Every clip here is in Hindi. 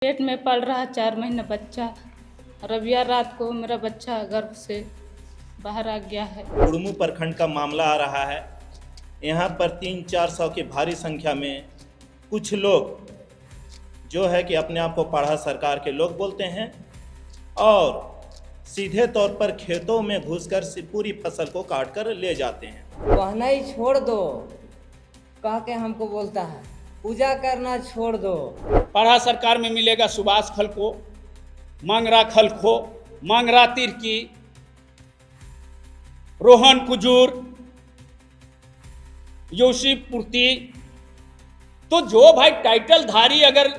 पेट में पल रहा 4 महीना बच्चा। रविवार रात को मेरा बच्चा गर्भ से बाहर आ गया है। बुढ़मू प्रखंड का मामला आ रहा है। यहाँ पर 300-400 की भारी संख्या में कुछ लोग जो है कि अपने आप को पढ़ा सरकार के लोग बोलते हैं और सीधे तौर पर खेतों में घुसकर पूरी फसल को काट कर ले जाते हैं। कहना ही छोड़ दो कह के हमको बोलता है, पूजा करना छोड़ दो। पढ़ा सरकार में मिलेगा सुभाष खल को, मंगरा खल को, मंगरा तिरकी, रोहन कुजूर, यूसुफ पुर्ती। तो जो भाई टाइटल धारी अगर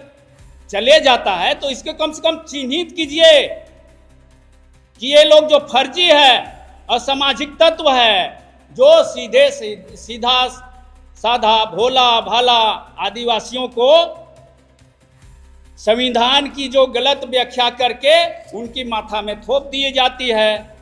चले जाता है तो इसके कम से कम चिन्हित कीजिए कि ये लोग जो फर्जी है, असामाजिक तत्व है, जो सीधे सीधा साधा भोला भाला आदिवासियों को संविधान की जो गलत व्याख्या करके उनकी माथा में थोप दी जाती है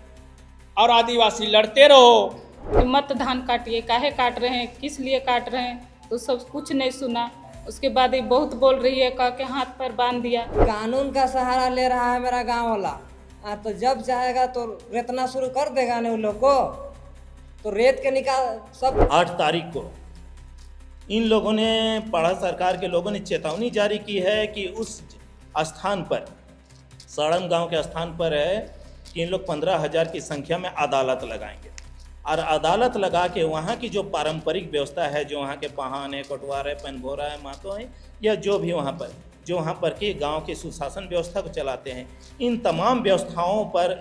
और आदिवासी लड़ते रहो। मतदान काटिए, काहे काट रहे हैं, किस लिए काट रहे हैं, तो सब कुछ नहीं सुना। उसके बाद ये बहुत बोल रही है, कह के हाथ पर बांध दिया। कानून का सहारा ले रहा है मेरा गांव वाला। तो जब चाहेगा तो रेतना शुरू कर देगा ने उन लोग को, तो रेत के निकाल सब। 8 तारीख को इन लोगों ने, पढ़ा सरकार के लोगों ने चेतावनी जारी की है कि उस स्थान पर, सड़म गांव के स्थान पर है कि इन लोग 15,000 की संख्या में अदालत लगाएंगे और अदालत लगा के वहाँ की जो पारंपरिक व्यवस्था है, जो वहाँ के पहान है, कटवार है, पनभोरा है, मातो है, या जो भी वहाँ पर की गांव की सुशासन व्यवस्था को चलाते हैं, इन तमाम व्यवस्थाओं पर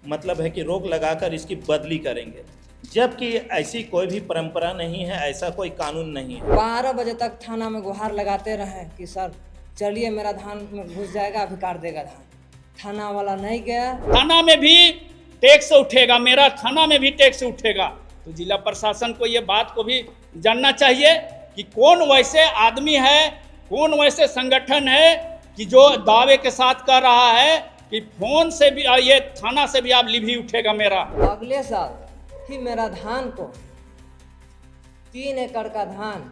मतलब है कि रोक लगाकर इसकी बदली करेंगे। जबकि ऐसी कोई भी परंपरा नहीं है, ऐसा कोई कानून नहीं है। 12 बजे तक थाना में गुहार लगाते रहे कि सर चलिए मेरा धान में घुस जाएगा, अभी काट देगा धान। थाना वाला नहीं गया। थाना में भी टैक्स उठेगा, मेरा थाना में भी टैक्स उठेगा। तो जिला प्रशासन को ये बात को भी जानना चाहिए कि कौन वैसे आदमी है, कौन वैसे संगठन है कि जो दावे के साथ कर रहा है कि फोन से भी, ये थाना से भी आप लिभी उठेगा मेरा। अगले साल ही मेरा धान को 3 एकड़ का धान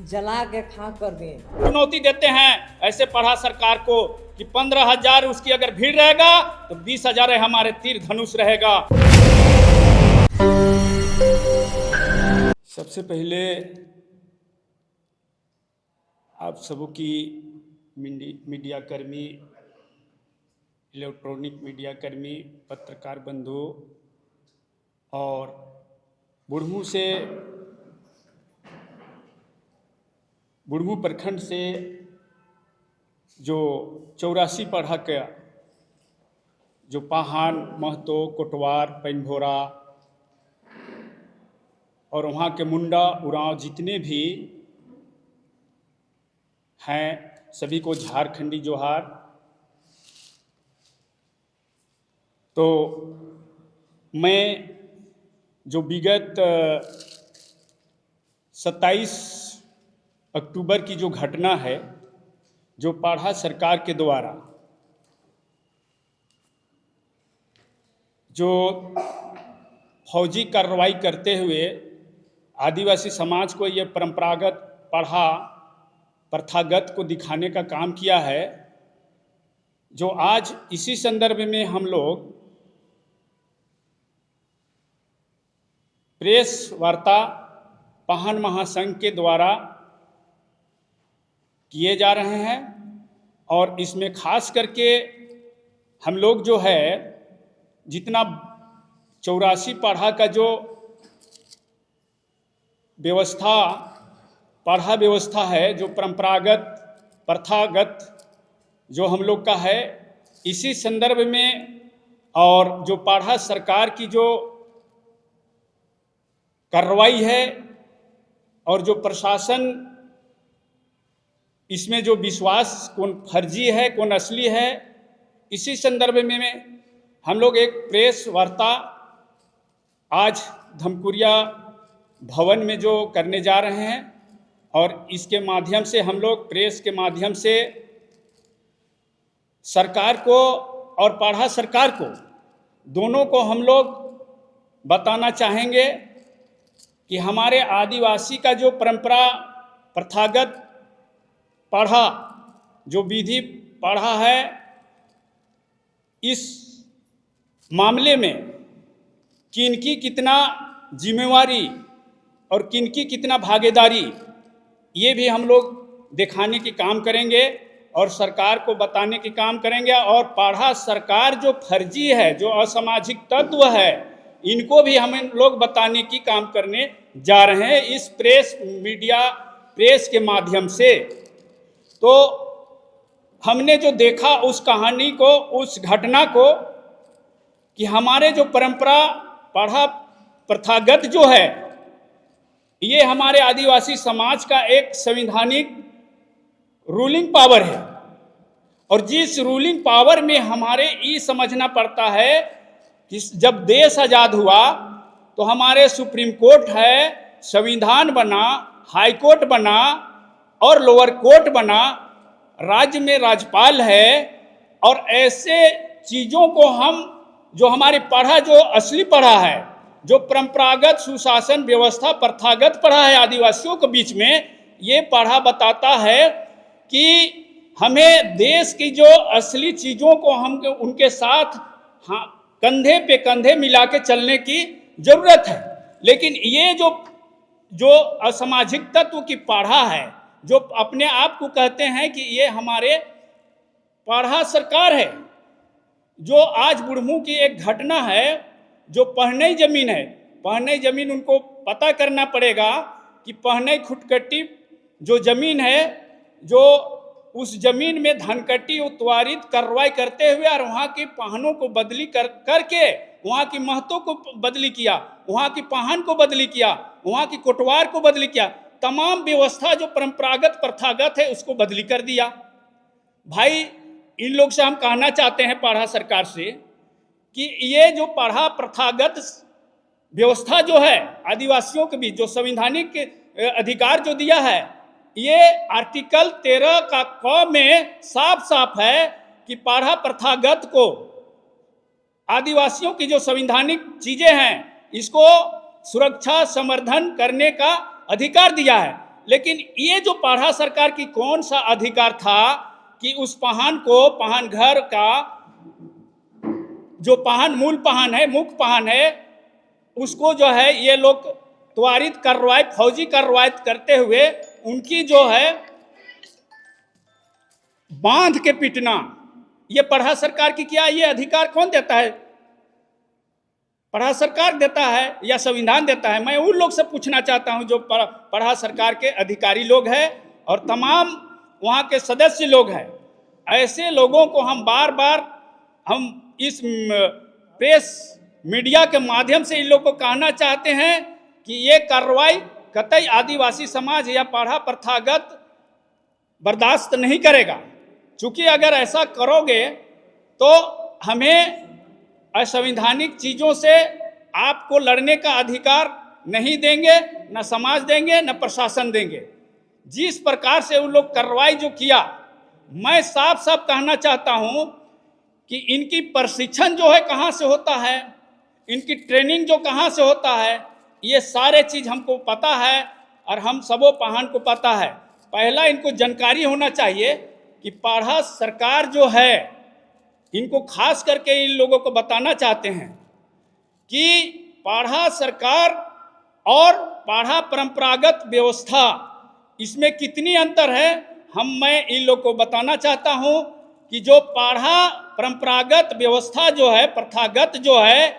जला के खाक कर दिए। चुनौती देते हैं ऐसे पढ़ा सरकार को कि 15,000 उसकी अगर भीड़ रहेगा तो 20,000 हमारे तीर धनुष रहेगा। सबसे पहले आप सबों की मीडिया कर्मी, इलेक्ट्रॉनिक मीडिया कर्मी, पत्रकार बंधु और बुढ़मू प्रखंड से जो 84 पढ़ा का जो पाहान, महतो, कोटवार, पैनभोरा और वहाँ के मुंडा उरांव जितने भी हैं, सभी को झारखंडी जोहार। तो मैं जो विगत 27 अक्टूबर की जो घटना है, जो पढ़ा सरकार के द्वारा जो फौजी कार्रवाई करते हुए आदिवासी समाज को ये परंपरागत पढ़ा प्रथागत को दिखाने का काम किया है, जो आज इसी संदर्भ में हम लोग प्रेस वार्ता पाहन महासंघ के द्वारा किए जा रहे हैं। और इसमें खास करके हम लोग जो है जितना 84 पढ़ा का जो व्यवस्था, पढ़ा व्यवस्था है, जो परंपरागत प्रथागत जो हम लोग का है, इसी संदर्भ में और जो पढ़ा सरकार की जो कार्रवाई है और जो प्रशासन इसमें जो विश्वास, कौन फर्जी है कौन असली है, इसी संदर्भ में हम लोग एक प्रेस वार्ता आज धमकुरिया भवन में जो करने जा रहे हैं। और इसके माध्यम से हम लोग प्रेस के माध्यम से सरकार को और पढ़ा सरकार को, दोनों को हम लोग बताना चाहेंगे कि हमारे आदिवासी का जो परंपरा प्रथागत पढ़ा जो विधि पढ़ा है, इस मामले में किनकी कितना जिम्मेवारी और किनकी कितना भागीदारी, ये भी हम लोग दिखाने की काम करेंगे और सरकार को बताने की काम करेंगे। और पाढ़ा सरकार जो फर्जी है, जो असामाजिक तत्व है, इनको भी हम लोग बताने की काम करने जा रहे हैं इस प्रेस के माध्यम से। तो हमने जो देखा उस कहानी को, उस घटना को, कि हमारे जो परंपरा पाढ़ा प्रथागत जो है, ये हमारे आदिवासी समाज का एक संवैधानिक रूलिंग पावर है। और जिस रूलिंग पावर में हमारे ये समझना पड़ता है कि जब देश आज़ाद हुआ तो हमारे सुप्रीम कोर्ट है, संविधान बना, हाई कोर्ट बना और लोअर कोर्ट बना, राज्य में राज्यपाल है। और ऐसे चीज़ों को हम, जो हमारी पढ़ा, जो असली पढ़ा है, जो परंपरागत सुशासन व्यवस्था प्रथागत पढ़ा है आदिवासियों के बीच में, ये पढ़ा बताता है कि हमें देश की जो असली चीज़ों को हम उनके साथ कंधे पे कंधे मिला के चलने की जरूरत है। लेकिन ये जो असामाजिक तत्व की पढ़ा है, जो अपने आप को कहते हैं कि ये हमारे पढ़ा सरकार है, जो आज बुढ़मू की एक घटना है, जो पहनई जमीन है, पहनई जमीन उनको पता करना पड़ेगा कि पहनई खुटकट्टी जो जमीन है, जो उस जमीन में धनकट्टी उत्वारित कार्रवाई करते हुए और वहाँ की पहनों को बदली करके वहाँ की महतों को बदली किया, वहाँ की पहन को बदली किया, वहाँ की कोटवार को बदली किया, तमाम व्यवस्था जो परंपरागत प्रथागत है उसको बदली कर दिया। भाई, इन लोग से हम कहना चाहते हैं पाढ़ा सरकार से कि ये जो पढ़ा प्रथागत व्यवस्था जो है आदिवासियों के बीच, जो संवैधानिक अधिकार जो दिया है, ये आर्टिकल 13 का क में साफ साफ है कि पढ़ा प्रथागत को आदिवासियों की जो संवैधानिक चीजें हैं, इसको सुरक्षा संवर्धन करने का अधिकार दिया है। लेकिन ये जो पढ़ा सरकार की कौन सा अधिकार था कि उस पहन को, पहन घर का जो पहन, मूल पहन है, मुख्य पहन है, उसको जो है ये लोग त्वरित कार्रवाई, फौजी कार्रवाई करते हुए उनकी जो है बांध के पीटना, ये पढ़ा सरकार की क्या, ये अधिकार कौन देता है? पढ़ा सरकार देता है या संविधान देता है? मैं उन लोग से पूछना चाहता हूं जो पढ़ा सरकार के अधिकारी लोग हैं और तमाम वहां के सदस्य लोग हैं। ऐसे लोगों को हम बार बार हम इस प्रेस मीडिया के माध्यम से इन लोग को कहना चाहते हैं कि ये कार्रवाई कतई आदिवासी समाज या पढ़ा प्रथागत बर्दाश्त नहीं करेगा। चूंकि अगर ऐसा करोगे तो हमें असंवैधानिक चीज़ों से आपको लड़ने का अधिकार नहीं देंगे, न समाज देंगे, न प्रशासन देंगे। जिस प्रकार से उन लोग कार्रवाई जो किया, मैं साफ साफ कहना चाहता हूं कि इनकी प्रशिक्षण जो है कहाँ से होता है, इनकी ट्रेनिंग जो कहाँ से होता है, ये सारे चीज़ हमको पता है और हम सबों पहन को पता है। पहला इनको जानकारी होना चाहिए कि पढ़ा सरकार जो है, इनको खास करके इन लोगों को बताना चाहते हैं कि पढ़ा सरकार और पढ़ा परंपरागत व्यवस्था, इसमें कितनी अंतर है। मैं इन लोग को बताना चाहता हूं कि जो पढ़ा परंपरागत व्यवस्था जो है, प्रथागत जो है,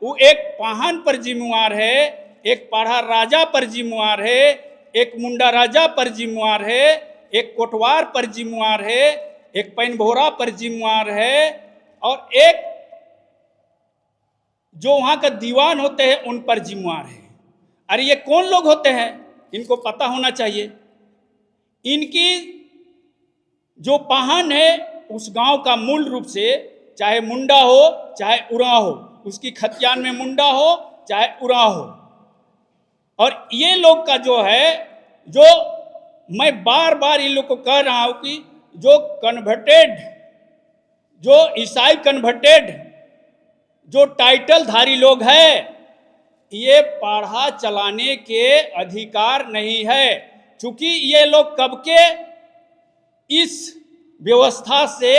वो एक पहन पर जिम्मेवार है, एक पढ़ा राजा पर जिम्मेवार है, एक मुंडा राजा पर जिम्मेवार है, एक कोटवार पर जिम्मेवार है, एक पैनभोरा पर जिम्मेवार है और एक जो वहाँ का दीवान होते हैं उन पर जिम्मेवार है। अरे ये कौन लोग होते हैं, इनको पता होना चाहिए। इनकी जो पहन है उस गांव का मूल रूप से, चाहे मुंडा हो चाहे उरांव हो, उसकी खतियान में मुंडा हो चाहे उरांव हो। और ये लोग का जो है, जो मैं बार बार इन लोग को कह रहा हूं कि जो कन्वर्टेड, जो ईसाई कन्वर्टेड, जो टाइटल धारी लोग हैं, ये पढ़ा चलाने के अधिकार नहीं है। चूंकि ये लोग कब के इस व्यवस्था से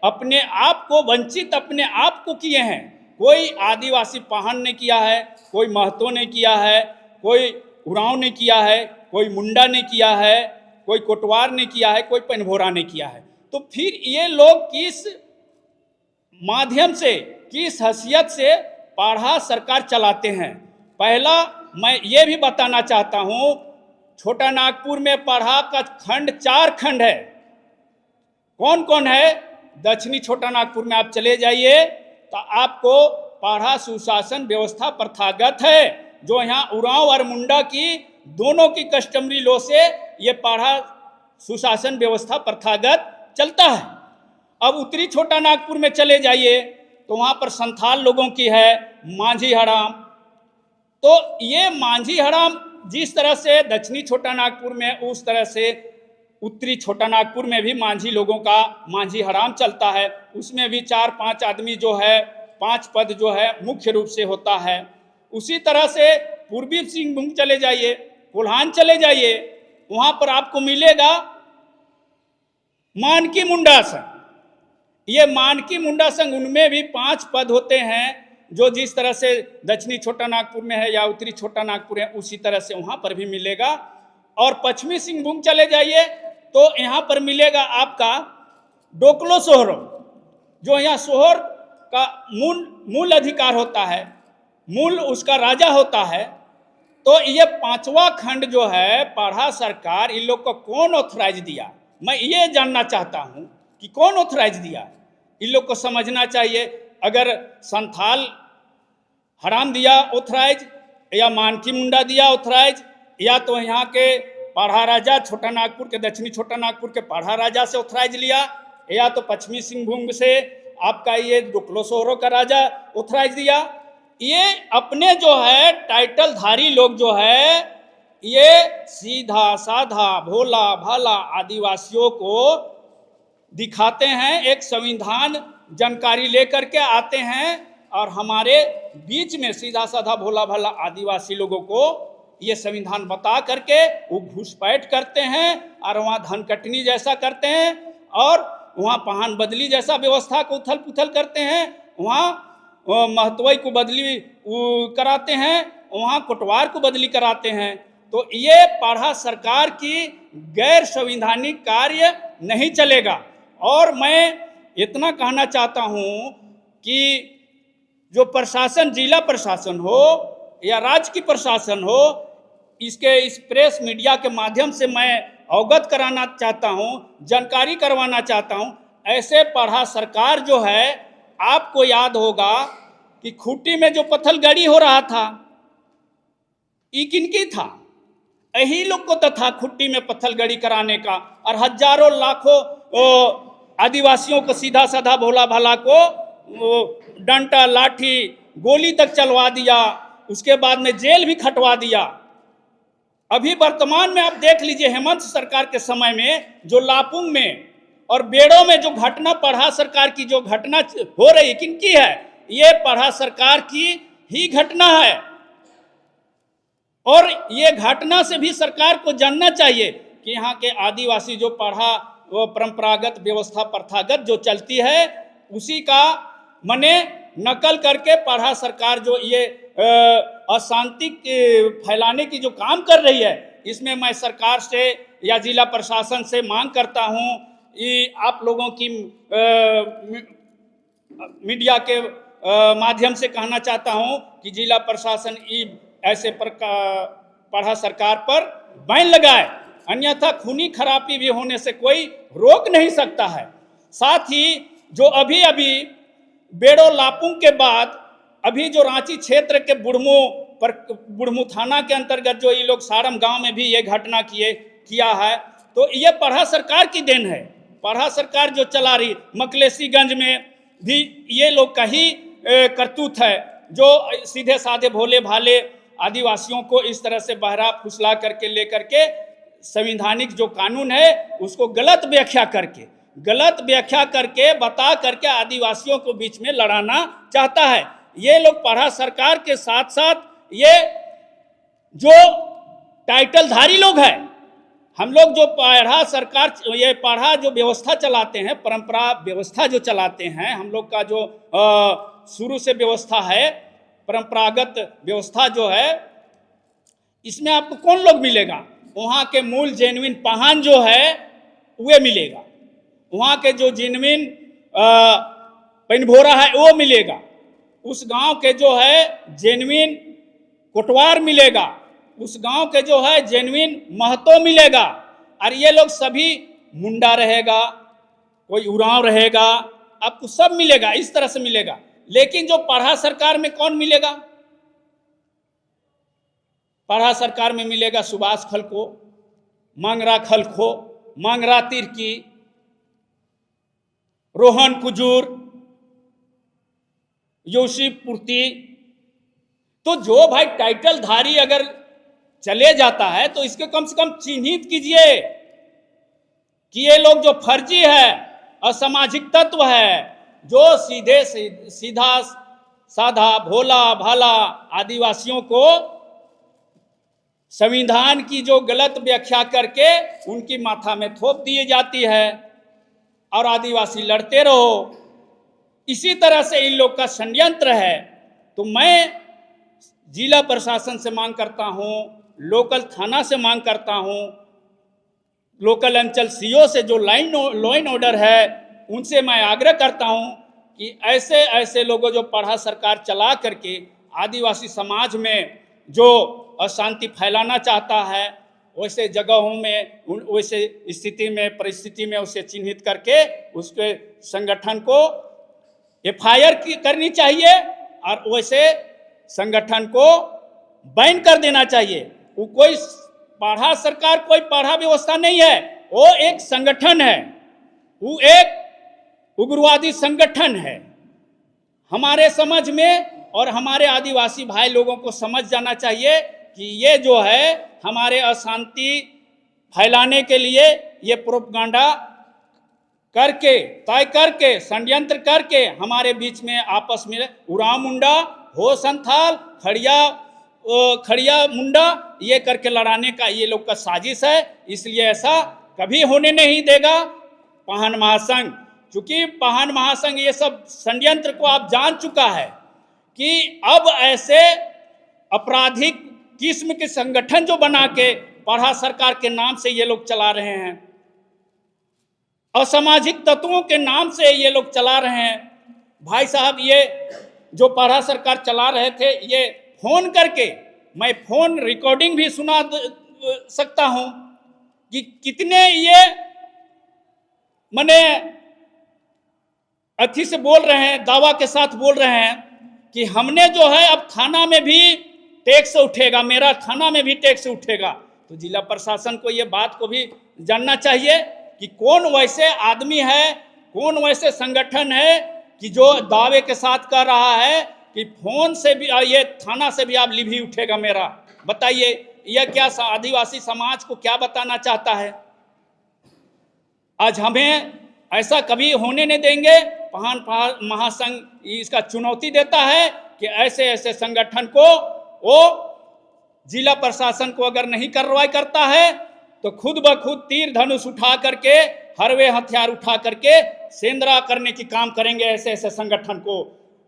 अपने आप को वंचित अपने आप को किए हैं। कोई आदिवासी पाहन ने किया है, कोई महतो ने किया है, कोई उरांव ने किया है, कोई मुंडा ने किया है, कोई कोटवार ने किया है, कोई पनभोरा ने किया है। तो फिर ये लोग किस माध्यम से, किस हैसियत से पाढ़ा सरकार चलाते हैं? पहला मैं ये भी बताना चाहता हूँ, छोटा नागपुर में पाढ़ा का खंड 4 खंड है। कौन कौन है? दक्षिणी छोटा नागपुर में आप चले जाइए तो आपको पाढ़ा सुशासन व्यवस्था प्रथागत है, जो यहाँ उरांव और मुंडा की दोनों की कस्टमरी लॉ से ये पाढ़ा सुशासन व्यवस्था प्रथागत चलता है। अब उत्तरी छोटा नागपुर में चले जाइए तो वहाँ पर संथाल लोगों की है मांझी हड़ाम। तो ये मांझी हड़ाम जिस तरह से दक्षिणी छोटा नागपुर में, उस तरह से उत्तरी छोटा नागपुर में भी मांझी लोगों का मांझी हड़ाम चलता है। उसमें भी 4-5 आदमी जो है, 5 पद जो है मुख्य रूप से होता है। उसी तरह से पूर्वी सिंहभूम चले जाइए, कोल्हान चले जाइए, वहाँ पर आपको मिलेगा मानकी मुंडा संघ। ये मानकी मुंडा संघ, उनमें भी 5 पद होते हैं, जो जिस तरह से दक्षिणी छोटा नागपुर में है या उत्तरी छोटा नागपुर है, उसी तरह से वहाँ पर भी मिलेगा। और पश्चिमी सिंहभूम चले जाइए तो यहाँ पर मिलेगा आपका डोकलो सोहरो, जो यहाँ सोहर का मूल अधिकार होता है, मूल उसका राजा होता है। तो ये 5वां खंड जो है पाढ़ा सरकार, इन लोग को कौन ऑथराइज दिया? मैं ये जानना चाहता हूँ कि कौन ऑथराइज दिया? इन लोग को समझना चाहिए। अगर संथाल हराम दिया ऑथराइज, या मानकी मुंडा दिया ऑथराइज, या तो यहाँ के पाढ़ा राजा छोटा नागपुर के, दक्षिणी छोटा नागपुर के पाढ़ा राजा से ऑथराइज लिया, या तो पश्चिमी सिंहभूम से आपका ये डोकलो सोहरो का राजा ऑथराइज दिया। ये अपने जो है टाइटल धारी लोग जो है, ये सीधा साधा भोला भाला आदिवासियों को दिखाते हैं, एक संविधान जानकारी लेकर के आते हैं और हमारे बीच में सीधा साधा भोला भाला आदिवासी लोगों को ये संविधान बता करके वो घुसपैठ करते हैं और वहाँ धन कटनी जैसा करते हैं, और वहाँ पाहन बदली जैसा व्यवस्था को उथल पुथल करते हैं, वहाँ महतवई को बदली कराते हैं, वहाँ कोटवार को बदली कराते हैं। तो ये पाढ़ा सरकार की गैर संवैधानिक कार्य नहीं चलेगा। और मैं इतना कहना चाहता हूँ कि जो प्रशासन, जिला प्रशासन हो या राज्य की प्रशासन हो, इसके इस प्रेस मीडिया के माध्यम से मैं अवगत कराना चाहता हूँ, जानकारी करवाना चाहता हूँ। ऐसे पाढ़ा सरकार जो है, आपको याद होगा कि खूंटी में जो पत्थलगड़ी हो रहा था, ये किनकी था? यही लोग को तो था खूंटी में पत्थलगड़ी कराने का, और हजारों लाखों आदिवासियों को सीधा साधा भोला भाला को डंटा लाठी गोली तक चलवा दिया, उसके बाद में जेल भी खटवा दिया। अभी वर्तमान में आप देख लीजिए, हेमंत सरकार के समय में जो लापुंग में और बेड़ों में जो घटना पाढ़ा सरकार की जो घटना हो रही, किनकी है? ये पाढ़ा सरकार की ही घटना है। और ये घटना से भी सरकार को जानना चाहिए कि यहाँ के आदिवासी जो पाढ़ा, वो परंपरागत व्यवस्था प्रथागत जो चलती है, उसी का मने नकल करके पाढ़ा सरकार जो ये अशांति फैलाने की जो काम कर रही है, इसमें मैं सरकार से या जिला प्रशासन से मांग करता हूँ कि आप लोगों की मीडिया के माध्यम से कहना चाहता हूँ कि जिला प्रशासन ऐसे पाढ़ा सरकार पर बैन लगाए, अन्यथा खूनी खराबी भी होने से कोई रोक नहीं सकता है। साथ ही जो अभी अभी बेड़ो लापुंग के बाद अभी जो रांची क्षेत्र के बुढ़मू थाना के अंतर्गत जो ये लोग सारम गांव में भी ये घटना किया है, तो ये पाढ़ा सरकार की देन है। पाढ़ा सरकार जो चला रही, मकलेसीगंज में भी ये लोग का ही करतूत है, जो सीधे साधे भोले भाले आदिवासियों को इस तरह से बहरा फुसला करके लेकर के संवैधानिक जो कानून है उसको गलत व्याख्या करके बता करके आदिवासियों को बीच में लड़ाना चाहता है। ये लोग पाढ़ा सरकार के साथ साथ ये जो टाइटलधारी लोग हैं, हम लोग जो पढ़ा सरकार, ये पढ़ा जो व्यवस्था चलाते हैं, परंपरा व्यवस्था जो चलाते हैं, हम लोग का जो शुरू से व्यवस्था है, परंपरागत व्यवस्था जो है, इसमें आपको कौन लोग मिलेगा? वहाँ के मूल जेन्युइन पाहन जो है वे मिलेगा, वहाँ के जो जेन्युइन पेनभोरा है वो मिलेगा, उस गांव के जो है जेन्युइन कोटवार मिलेगा, उस गांव के जो है जेन्युइन महतो मिलेगा। और ये लोग सभी मुंडा रहेगा, कोई उरांव रहेगा, आपको सब मिलेगा, इस तरह से मिलेगा। लेकिन जो पढ़ा सरकार में कौन मिलेगा? पढ़ा सरकार में मिलेगा सुभाष खलको, मांगरा खलखो, मांगरा तिर्की, रोहन कुजूर, यूसुफ पुर्ती। तो जो भाई टाइटल धारी अगर चले जाता है तो इसके कम से कम चिन्हित कीजिए कि ये लोग जो फर्जी है, असामाजिक तत्व है, जो सीधा साधा भोला भाला आदिवासियों को संविधान की जो गलत व्याख्या करके उनकी माथा में थोप दी जाती है और आदिवासी लड़ते रहो, इसी तरह से इन लोग का षड्यंत्र है। तो मैं जिला प्रशासन से मांग करता हूँ, लोकल थाना से मांग करता हूँ, लोकल अंचल सीओ से जो लॉ एंड ऑर्डर है उनसे मैं आग्रह करता हूँ कि ऐसे ऐसे लोगों जो पढ़ा सरकार चला करके आदिवासी समाज में जो अशांति फैलाना चाहता है, वैसे जगहों में वैसे स्थिति में परिस्थिति में उसे चिन्हित करके उसके संगठन को FIR करनी चाहिए और वैसे संगठन को बैन कर देना चाहिए। वो कोई पढ़ा सरकार, कोई पढ़ा व्यवस्था नहीं है, वो एक संगठन है, वो एक उग्रवादी संगठन है। हमारे समझ में और हमारे आदिवासी भाई लोगों को समझ जाना चाहिए कि ये जो है हमारे अशांति फैलाने के लिए ये प्रोपगंडा करके तय करके षड्यंत्र करके हमारे बीच में आपस में उरांव मुंडा, हो संथाल, खड़िया मुंडा ये करके लड़ाने का ये लोग का साजिश है। इसलिए ऐसा कभी होने नहीं देगा। पाहन महासंघ, चूंकि पाहन महासंघ ये सब षड्यंत्र को आप जान चुका है कि अब ऐसे आपराधिक किस्म के संगठन जो बना के पढ़ा सरकार के नाम से ये लोग चला रहे हैं, असामाजिक तत्वों के नाम से ये लोग चला रहे हैं। भाई साहब, ये जो पढ़ा सरकार चला रहे थे, ये फोन करके, मैं फोन रिकॉर्डिंग भी सुना सकता हूं कि कितने ये मने अथी से बोल रहे हैं, दावा के साथ बोल रहे हैं कि हमने जो है अब थाना में भी टैक्स उठेगा, मेरा थाना में भी टैक्स उठेगा। तो जिला प्रशासन को ये बात को भी जानना चाहिए कि कौन वैसे आदमी है, कौन वैसे संगठन है कि जो दावे के साथ कर रहा है कि फोन से भी, ये थाना से भी आप लिभी उठेगा मेरा। बताइए यह क्या आदिवासी समाज को क्या बताना चाहता है? आज हमें ऐसा कभी होने नहीं देंगे। पाहन महासंघ इसका चुनौती देता है कि ऐसे ऐसे संगठन को वो जिला प्रशासन को अगर नहीं कार्रवाई करता है तो खुद ब खुद तीर धनुष उठा करके, हरवे हथियार उठा करके सेंद्रा करने की काम करेंगे ऐसे ऐसे संगठन को।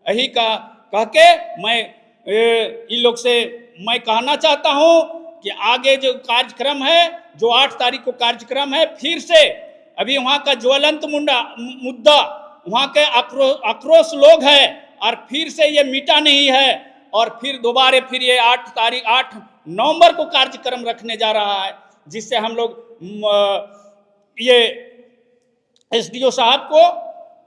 यही का कह के मैं इन लोग से मैं कहना चाहता हूं कि आगे जो कार्यक्रम है, जो 8 तारीख को कार्यक्रम है, फिर से अभी वहाँ का ज्वलंत मुद्दा, वहाँ के आक्रोश लोग हैं और फिर से ये मिटा नहीं है और फिर दोबारा फिर ये 8 नवंबर को कार्यक्रम रखने जा रहा है, जिससे हम लोग ये SDO साहब को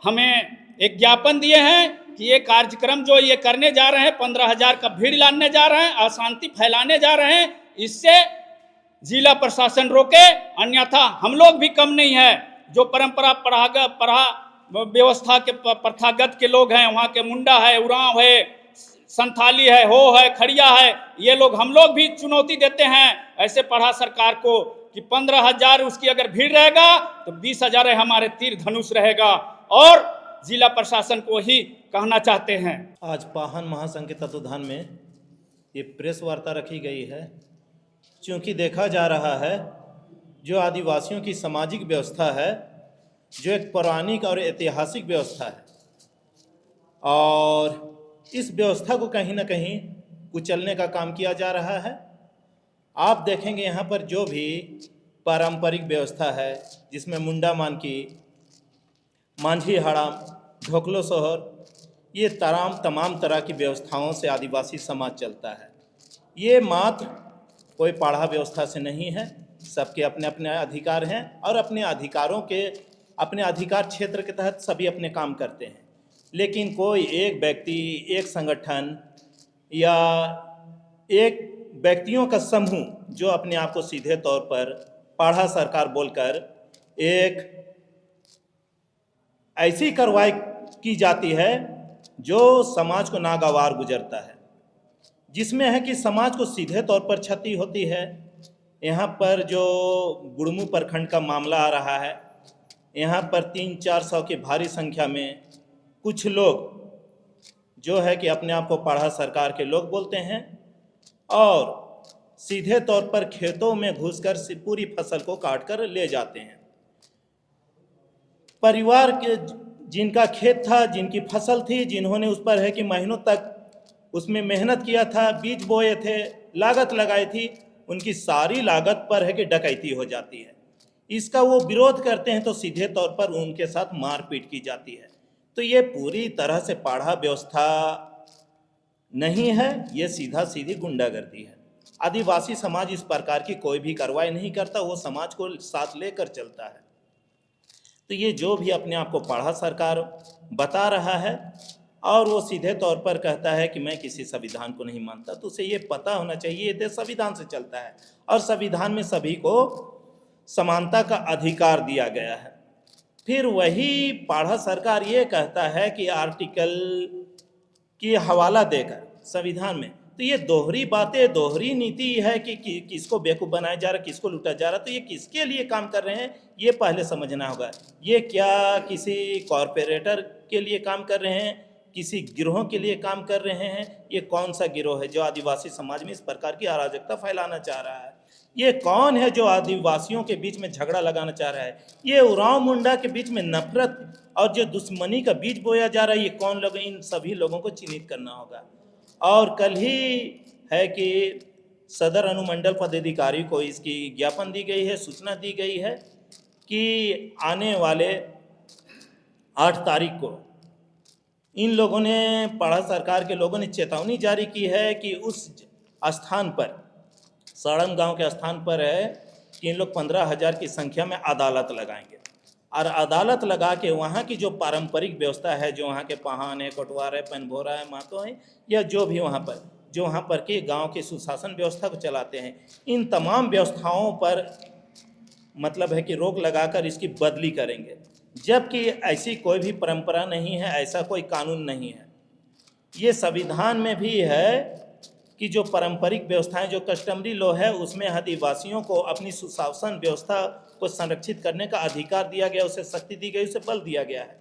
हमें एक ज्ञापन दिए हैं कि ये कार्यक्रम जो ये करने जा रहे हैं, 15,000 का भीड़ लाने जा रहे हैं, अशांति फैलाने जा रहे हैं, इससे जिला प्रशासन रोके, अन्यथा हम लोग भी कम नहीं है। जो पढ़ा व्यवस्था के प्रथागत के लोग हैं, वहाँ के मुंडा है, उरांव है, संथाली है, हो है, खड़िया है, ये लोग, हम लोग भी चुनौती देते हैं ऐसे पढ़ा सरकार को कि 15,000 उसकी अगर भीड़ रहेगा तो 20,000 हमारे तीर धनुष रहेगा। और जिला प्रशासन को ही कहना चाहते हैं। आज पाहन महासंघ के तत्वाधान में ये प्रेस वार्ता रखी गई है, क्योंकि देखा जा रहा है जो आदिवासियों की सामाजिक व्यवस्था है, जो एक पौराणिक और ऐतिहासिक व्यवस्था है, और इस व्यवस्था को कहीं ना कहीं कुचलने का काम किया जा रहा है। आप देखेंगे यहाँ पर जो भी पारंपरिक व्यवस्था है, जिसमें मुंडा मानकी, मांझी हड़ाम, ढोकलो सोहर, ये तमाम तरह की व्यवस्थाओं से आदिवासी समाज चलता है। ये मात्र कोई पाढ़ा व्यवस्था से नहीं है, सबके अपने अपने अधिकार हैं और अपने अधिकार क्षेत्र के तहत सभी अपने काम करते हैं। लेकिन कोई एक व्यक्ति, एक संगठन या एक व्यक्तियों का समूह जो अपने आप को सीधे तौर पर पाढ़ा सरकार बोलकर एक ऐसी कार्रवाई की जाती है जो समाज को नागवार गुजरता है, जिसमें है कि समाज को सीधे तौर पर क्षति होती है। यहाँ पर जो गुड़मू प्रखंड का मामला आ रहा है, यहाँ पर 300-400 की भारी संख्या में कुछ लोग जो है कि अपने आप को पाढ़ा सरकार के लोग बोलते हैं और सीधे तौर पर खेतों में घुसकर पूरी फसल को काट कर ले जाते हैं। परिवार के जिनका खेत था, जिनकी फसल थी, जिन्होंने उस पर है कि महीनों तक उसमें मेहनत किया था, बीज बोए थे, लागत लगाई थी, उनकी सारी लागत पर है कि डकैती हो जाती है। इसका वो विरोध करते हैं तो सीधे तौर पर उनके साथ मारपीट की जाती है। तो ये पूरी तरह से पाढ़ा व्यवस्था नहीं है, ये सीधा सीधी गुंडागर्दी है। आदिवासी समाज इस प्रकार की कोई भी कार्रवाई नहीं करता, वो समाज को साथ लेकर चलता है। तो ये जो भी अपने आप को पाढ़ा सरकार बता रहा है और वो सीधे तौर पर कहता है कि मैं किसी संविधान को नहीं मानता, तो उसे ये पता होना चाहिए ये देश संविधान से चलता है और संविधान में सभी को समानता का अधिकार दिया गया है। फिर वही पाढ़ा सरकार ये कहता है कि आर्टिकल की हवाला देकर संविधान में, तो ये दोहरी बातें, दोहरी नीति है कि किसको बेवकूफ़ बनाया जा रहा है, किसको लूटा जा रहा है। तो ये किसके लिए काम कर रहे हैं ये पहले समझना होगा। ये क्या किसी कॉरपोरेटर के लिए काम कर रहे हैं, किसी गिरोह के लिए काम कर रहे हैं? ये कौन सा गिरोह है जो आदिवासी समाज में इस प्रकार की अराजकता फैलाना चाह रहा है? ये कौन है जो आदिवासियों के बीच में झगड़ा लगाना चाह रहा है? ये उरांव मुंडा के बीच में नफरत और जो दुश्मनी का बीज बोया जा रहा है, ये कौन लोग? इन सभी लोगों को चिन्हित करना होगा। और कल ही है कि सदर अनुमंडल पदाधिकारी को इसकी ज्ञापन दी गई है, सूचना दी गई है कि आने वाले 8 तारीख को इन लोगों ने, पाढ़ा सरकार के लोगों ने चेतावनी जारी की है कि उस स्थान पर, साड़म गांव के स्थान पर है कि इन लोग 15,000 की संख्या में अदालत लगाएंगे और अदालत लगा के वहाँ की जो पारंपरिक व्यवस्था है, जो वहाँ के पहान है, कोटवार है, पनभोरा है, मातो है, या जो भी वहाँ पर के गांव के सुशासन व्यवस्था को चलाते हैं, इन तमाम व्यवस्थाओं पर मतलब है कि रोक लगाकर इसकी बदली करेंगे। जबकि ऐसी कोई भी परंपरा नहीं है, ऐसा कोई कानून नहीं है। ये संविधान में भी है कि जो पारंपरिक व्यवस्थाएं, जो कस्टमरी लॉ है, उसमें आदिवासियों को अपनी सुशासन व्यवस्था को संरक्षित करने का अधिकार दिया गया, उसे शक्ति दी गई, उसे बल दिया गया है।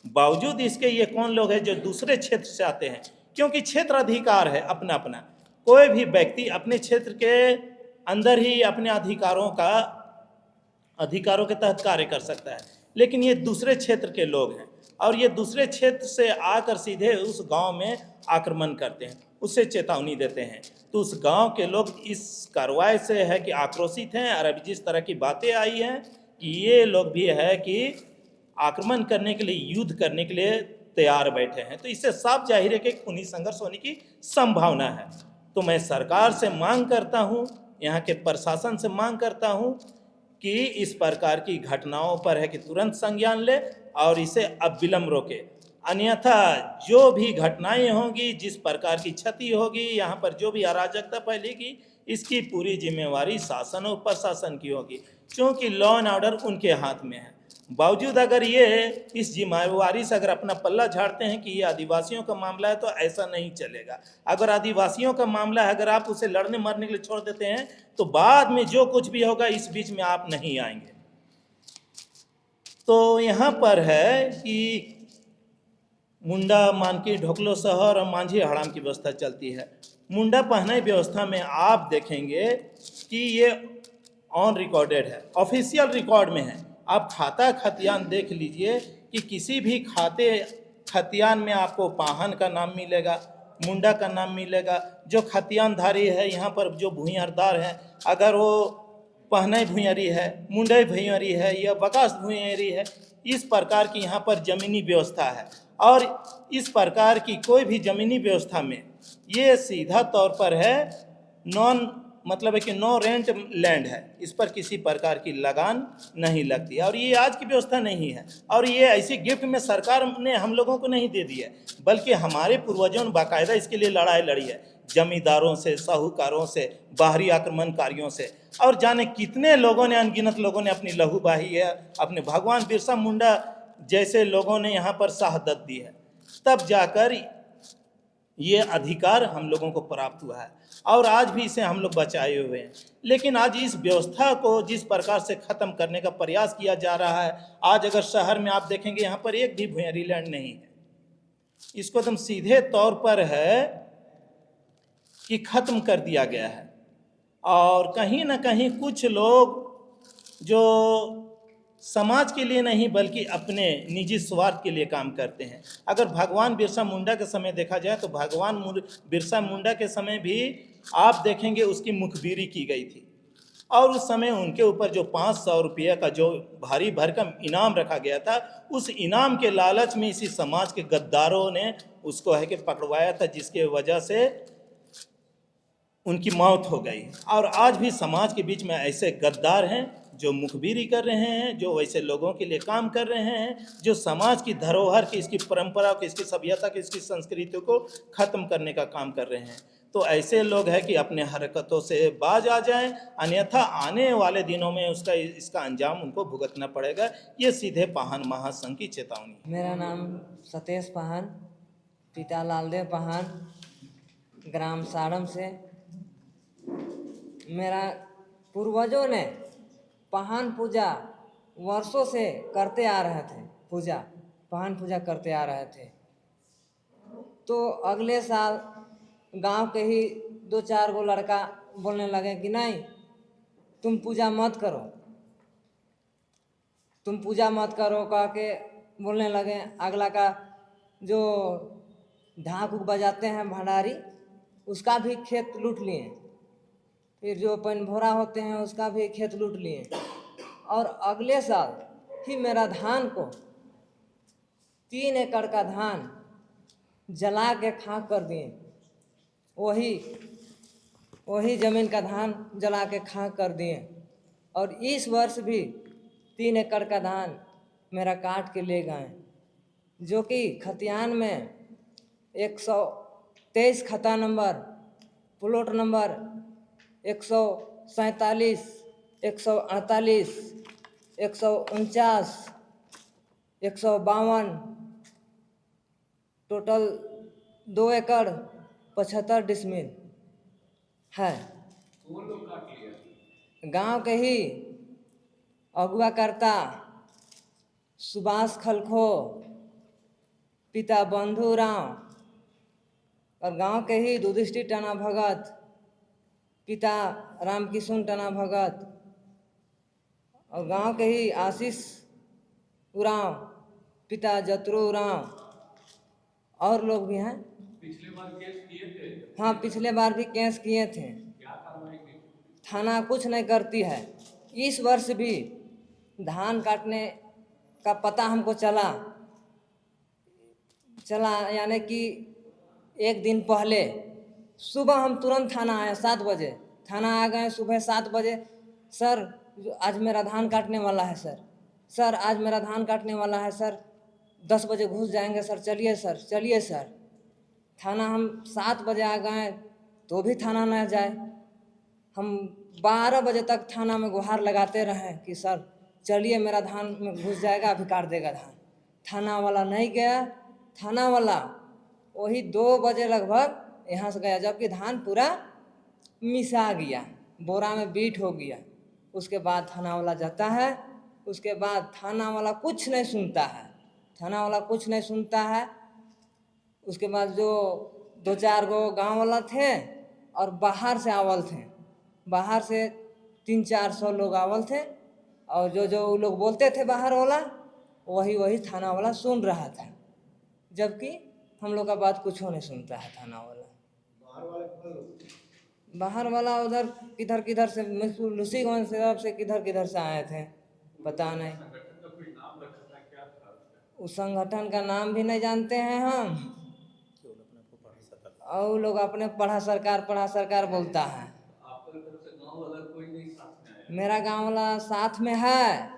बावजूद इसके ये कौन लोग हैं जो दूसरे क्षेत्र से आते हैं? क्योंकि क्षेत्र अधिकार है अपना अपना, कोई भी व्यक्ति अपने क्षेत्र के अंदर ही अपने अधिकारों के तहत कार्य कर सकता है। लेकिन ये दूसरे क्षेत्र के लोग हैं और ये दूसरे क्षेत्र से आकर सीधे उस गांव में आक्रमण करते हैं, उससे चेतावनी देते हैं। तो उस गांव के लोग इस कार्रवाई से है कि आक्रोशित हैं और अभी जिस तरह की बातें आई हैं कि ये लोग भी है कि आक्रमण करने के लिए, युद्ध करने के लिए तैयार बैठे हैं। तो इससे साफ जाहिर है कि खूनी संघर्ष होने की संभावना है। तो मैं सरकार से मांग करता हूँ, यहाँ के प्रशासन से मांग करता हूँ कि इस प्रकार की घटनाओं पर है कि तुरंत संज्ञान ले और इसे अब विलम्ब रोके। अन्यथा जो भी घटनाएं होंगी, जिस प्रकार की क्षति होगी, यहाँ पर जो भी अराजकता फैलेगी, इसकी पूरी जिम्मेवारी शासन और प्रशासन की होगी, क्योंकि लॉ एंड ऑर्डर उनके हाथ में है। बावजूद अगर ये इस जिम्मेवारी से अगर अपना पल्ला झाड़ते हैं कि ये आदिवासियों का मामला है, तो ऐसा नहीं चलेगा। अगर आदिवासियों का मामला है, अगर आप उसे लड़ने मरने के लिए छोड़ देते हैं, तो बाद में जो कुछ भी होगा इस बीच में आप नहीं आएंगे। तो यहाँ पर है कि मुंडा मानकी, ढोकलो शहर और मांझी हड़ाम की व्यवस्था चलती है। मुंडा पहनाई व्यवस्था में आप देखेंगे कि ये ऑन रिकॉर्डेड है, ऑफिशियल रिकॉर्ड में है। आप खाता खतियान देख लीजिए कि किसी भी खतियान में आपको पाहन का नाम मिलेगा, मुंडा का नाम मिलेगा। जो खतियानधारी है यहाँ पर, जो भूइयारदार है, अगर वो पहनई भूइयारी है, मुंडई भूइयारी है या बकास भूइयारी है, इस प्रकार की यहाँ पर ज़मीनी व्यवस्था है। और इस प्रकार की कोई भी ज़मीनी व्यवस्था में ये सीधा तौर पर है नॉन, मतलब है कि नो रेंट लैंड है, इस पर किसी प्रकार की लगान नहीं लगती है। और ये आज की व्यवस्था नहीं है, और ये ऐसी गिफ्ट में सरकार ने हम लोगों को नहीं दे दी है, बल्कि हमारे पूर्वजों ने बाकायदा इसके लिए लड़ाई लड़ी है, जमींदारों से, साहूकारों से, बाहरी आक्रमणकारियों से, और जाने कितने लोगों ने, अनगिनत लोगों ने अपनी लहू बहाई है, अपने भगवान बिरसा मुंडा जैसे लोगों ने यहाँ पर शहादत दी है, तब जाकर ये अधिकार हम लोगों को प्राप्त हुआ है, और आज भी इसे हम लोग बचाए हुए हैं। लेकिन आज इस व्यवस्था को जिस प्रकार से ख़त्म करने का प्रयास किया जा रहा है, आज अगर शहर में आप देखेंगे यहाँ पर एक भी भूइयारी लैंड नहीं है, इसको एकदम सीधे तौर पर है कि ख़त्म कर दिया गया है। और कहीं ना कहीं कुछ लोग जो समाज के लिए नहीं बल्कि अपने निजी स्वार्थ के लिए काम करते हैं। अगर भगवान बिरसा मुंडा के समय देखा जाए तो भगवान बिरसा मुंडा के समय भी आप देखेंगे उसकी मुखबिरी की गई थी, और उस समय उनके ऊपर जो 500 रुपये का जो भारी भरकम इनाम रखा गया था, उस इनाम के लालच में इसी समाज के गद्दारों ने उसको है कि पकड़वाया था, जिसके वजह से उनकी मौत हो गई। और आज भी समाज के बीच में ऐसे गद्दार हैं जो मुखबिरी कर रहे हैं, जो वैसे लोगों के लिए काम कर रहे हैं, जो समाज की धरोहर की, इसकी परंपरा की, इसकी सभ्यता की, इसकी संस्कृति को ख़त्म करने का काम कर रहे हैं। तो ऐसे लोग हैं कि अपने हरकतों से बाज आ जाएं, अन्यथा आने वाले दिनों में इसका अंजाम उनको भुगतना पड़ेगा। ये सीधे पाहन महासंघ की चेतावनी। मेरा नाम सतेश पाहन, पिता लालदेव पाहन, ग्राम साड़म से। मेरा पूर्वजों ने पाहन पूजा वर्षों से करते आ रहे थे, पाहन पूजा करते आ रहे थे। तो अगले साल गांव के ही 2-4 गो लड़का बोलने लगे कि नहीं, तुम पूजा मत करो, कह के बोलने लगे। अगला का जो ढाक बजाते हैं भंडारी, उसका भी खेत लूट लिए, फिर जो पनभोरा होते हैं उसका भी खेत लूट लिए। और अगले साल ही मेरा धान को 3 एकड़ का धान जला के खाक कर दिए। वही ज़मीन का धान जला के खाक कर दिए। और इस वर्ष भी 3 एकड़ का धान मेरा काट के ले गए, जो कि खतियान में 123 खाता नंबर, प्लॉट नंबर 147, 148, 149, 152, टोटल 2 एकड़ 75 डिसमिल है। गांव के ही अगुआ करता सुभाष खलखो, पिता बंधु राम, और गांव के ही युधिष्ठिर टना भगत, पिता रामकिशुन टना भगत, और गांव के ही आशीष उरांव, पिता जतरू उरांव, और लोग भी हैं। पिछले बार केस किए थे? हाँ, पिछले बार भी केस किए थे। क्या कार्रवाई की? थाना कुछ नहीं करती है। इस वर्ष भी धान काटने का पता हमको चला, यानी कि 1 दिन पहले सुबह हम तुरंत थाना आए। 7 बजे थाना आ गए, सुबह 7 बजे। सर, आज मेरा धान काटने वाला है सर, आज मेरा धान काटने वाला है सर, 10 बजे घुस जाएंगे सर, चलिए सर। थाना हम 7 बजे आ गए तो भी थाना न जाए। हम 12 बजे तक थाना में गुहार लगाते रहे कि सर चलिए, मेरा धान में घुस जाएगा, अभी काट देगा धान। थाना वाला नहीं गया। थाना वाला वही 2 बजे लगभग यहाँ से गया, जबकि धान पूरा मिसा गया, बोरा में बीट हो गया। उसके बाद थाना वाला जाता है, उसके बाद थाना वाला कुछ नहीं सुनता है। उसके बाद जो 2-4 गो गांव वाला थे और बाहर से आवल थे, बाहर से 300-400 लोग आवल थे, और जो जो लोग बोलते थे बाहर वाला, वही थाना वाला सुन रहा था, जबकि हम लोग का बात कुछ नहीं सुनता है थाना वाला। बाहर वाला उधर किधर से लुसीगंज से किधर से आए थे, पता नहीं। उस संगठन का नाम भी नहीं जानते हैं हम, और लोग अपने पढ़ा सरकार बोलता है। मेरा गांव वाला साथ में है,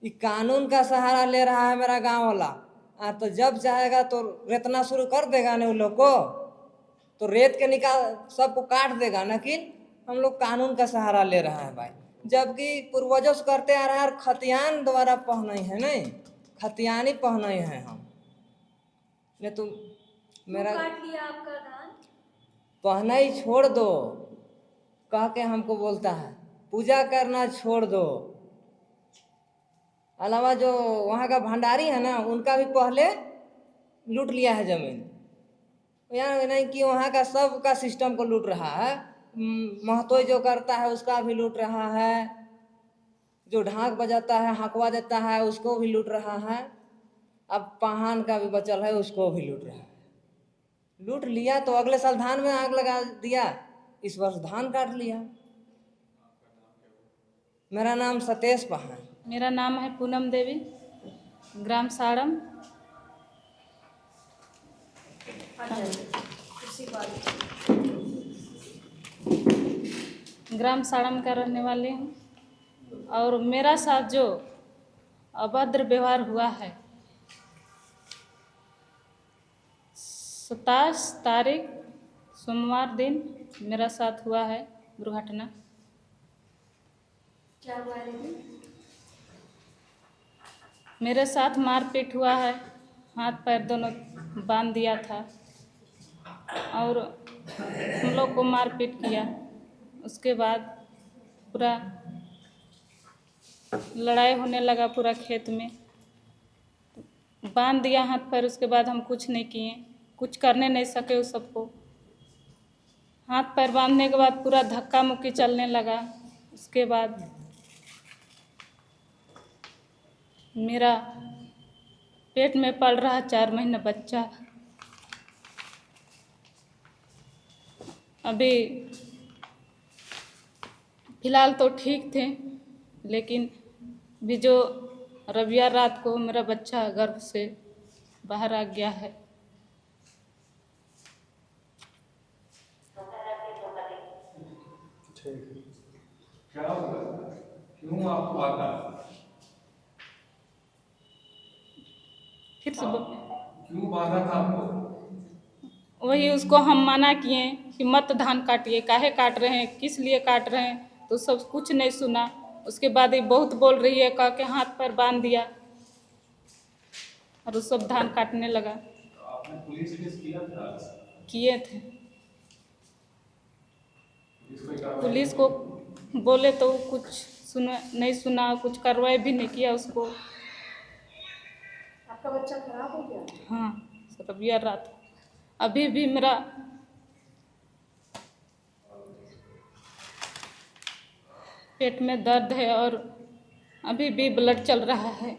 ये कानून का सहारा ले रहा है मेरा गांव वाला। तो जब चाहेगा तो रेतना शुरू कर देगा ना उन लोग को, तो रेत के निकाल सबको काट देगा, लेकिन हम लोग कानून का सहारा ले रहा है भाई, जबकि पूर्वजों से करते आ रहा है। खतियान द्वारा पहनाई है, नहीं खतियानी पहनाई है हम ने। तुम मेरा काट लिया आपका धान? पहनाई छोड़ दो कह के हमको बोलता है, पूजा करना छोड़ दो। अलावा जो वहाँ का भंडारी है ना, उनका भी पहले लूट लिया है जमीन। यार नहीं कि वहाँ का सब का सिस्टम को लूट रहा है। महतोई जो करता है उसका भी लूट रहा है, जो ढाक बजाता है हकवा देता है उसको भी लूट रहा है, अब पाहन का भी बचल है उसको भी लूट रहा है। लूट लिया तो अगले साल धान में आग लगा दिया, इस वर्ष धान काट लिया। मेरा नाम सतेश पहान। मेरा नाम है पूनम देवी, ग्राम साड़म। ग्राम साड़म का रहने वाली हूँ, और मेरा साथ जो अभद्र व्यवहार हुआ है 27 तारीख सोमवार दिन मेरा साथ हुआ है दुर्घटना। क्या हुआ है दीदी? मेरे साथ मारपीट हुआ है, हाथ पैर दोनों बांध दिया था और हम लोग को मारपीट किया। उसके बाद पूरा लड़ाई होने लगा पूरा खेत में, बांध दिया हाथ पैर। उसके बाद हम कुछ नहीं किए, कुछ करने नहीं सके उस सबको। हाथ पैर बांधने के बाद पूरा धक्का मुक्की चलने लगा। उसके बाद मेरा पेट में पल रहा 4 महीना बच्चा। अभी फिलहाल तो ठीक थे, लेकिन भी जो रविवार रात को मेरा बच्चा गर्भ से बाहर आ गया है। क्या हुआ? क्यों आपको आता? फिर से क्यों बाधा था आपको? वही उसको हम मना किए कि मत धान काटिए, काहे काट रहे हैं, किस लिए काट रहे हैं, तो सब कुछ नहीं सुना। उसके बाद ये बहुत बोल रही है, कह के हाथ पर बांध दिया और उस सब धान काटने लगा। तो आपने पुलिस केस किया था? किए थे। पुलिस पुलिस को बोले तो कुछ नहीं सुना, कुछ कार्रवाई भी नहीं किया उसको। आपका बच्चा खराब हो गया? हाँ, रविवार रात। अभी भी मेरा पेट में दर्द है और अभी भी ब्लड चल रहा है।